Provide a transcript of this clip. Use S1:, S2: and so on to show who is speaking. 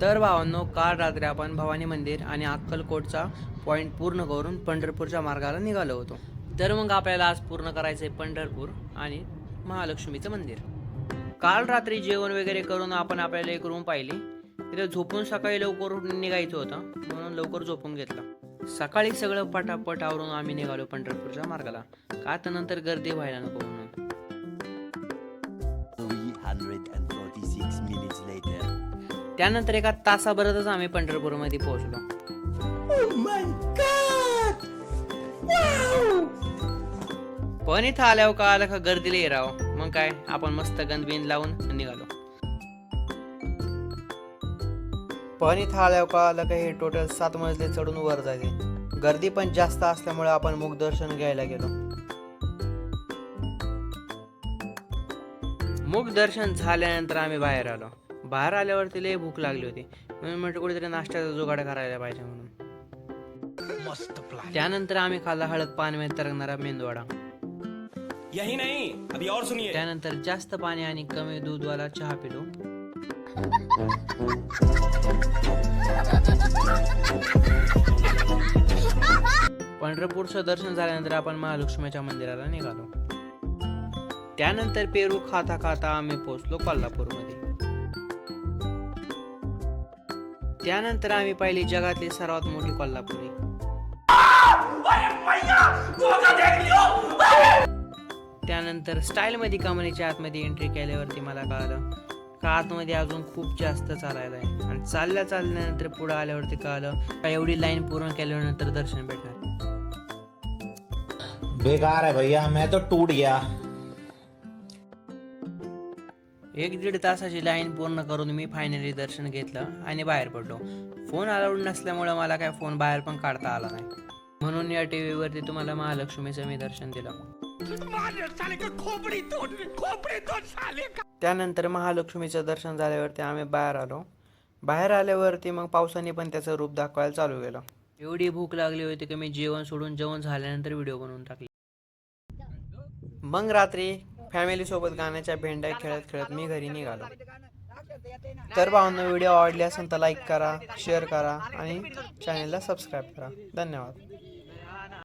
S1: तर भावांनो, काल रात्री आपण भवानी मंदिर आणि अक्कलकोटचा पॉईंट पूर्ण करून पंढरपूरच्या मार्गाला निघालो होतो. तर मग आपल्याला आज पूर्ण करायचं आहे पंढरपूर आणि महालक्ष्मीचं मंदिर. काल रात्री जेवण वगैरे करून आपण आपल्याला एक रूम पाहिली. तिथे झोपून सकाळी लवकर उठून निघायचं होतं, म्हणून लवकर झोपून घेतलं. सकाळी सगळं पटापट आवरून आम्ही निघालो पंढरपूरच्या मार्गाला, का तर नंतर गर्दी व्हायला नको म्हणून.
S2: 346 minutes later.
S1: त्यानंतर एका तासाभरातच आम्ही पंढरपूरमध्ये पोहोचलो. पण इथं आल्यावर का आलं का गर्दीला येरावं, मग काय आपण मस्त गंधबिंद लावून निघालो. पण इथं आल्यावर का आलं का हे टोटल 7 मजले चढून वर जायचे. गर्दी पण जास्त असल्यामुळे आपण मुख दर्शन घ्यायला गेलो. मुख दर्शन झाल्यानंतर आम्ही बाहेर आलो. बाहेर आल्यावरती लय भूक लागली होती, म्हणून म्हटलं कुठेतरी नाश्त्याचा जुगाड करायला पाहिजे म्हणून. त्यानंतर आम्ही खाल्ला हळद पाण्यामध्ये तरंगणारा मेंदूवडा.
S3: यही नहीं, अभी और सुनिए.
S1: त्यानंतर जास्त पाणी आणि कमी दूधवाला चहा पिलो. पंढरपूरचं दर्शन झाल्यानंतर आपण महालक्ष्मीच्या मंदिराला निघालो. त्यानंतर पेरू खाता खाता आम्ही पोहोचलो कोल्हापूरमध्ये. त्यानंतर आम्ही पाहिली जगातली सर्वात मोठी कोल्हापुरी. त्यानंतर स्टाईल मध्ये कमानीच्या आतमध्ये एंट्री केल्यावरती मला कळालं का आतमध्ये अजून खूप जास्त चालायला आहे, आणि चालल्यानंतर पुढे आल्यावरती कळालं का एवढी लाईन पूर्ण केल्यानंतर दर्शन भेटणार.
S4: बेकार है भैया, मैं तो टूट गया.
S1: 1-1.5 तासाची लाईन पूर्ण करून मी फायनली दर्शन घेतलं आणि बाहेर पडलो. फोन अलाउड नसल्यामुळे मला काय फोन बाहेर पण काढता आला नाही, म्हणून या टीव्ही वरती तुम्हाला महालक्ष्मीचं मी दर्शन दिलं. त्यानंतर महालक्ष्मीचं दर्शन झाल्यावरती आम्ही बाहेर आलो. बाहेर आल्यावरती मग पावसाने पण त्याचं रूप दाखवायला चालू केलं. एवढी भूक लागली होती की मी जेवण सोडून जेवण झाल्यानंतर व्हिडिओ बनवून टाकले. मग रात्री फॅमिली सोबत गाण्याच्या भेंड्या खेळत खेळत मी घरी निघालो. तर भावांनो, व्हिडिओ आवडली असेल तर लाईक करा, शेअर करा आणि चॅनलला सबस्क्राईब करा. धन्यवाद.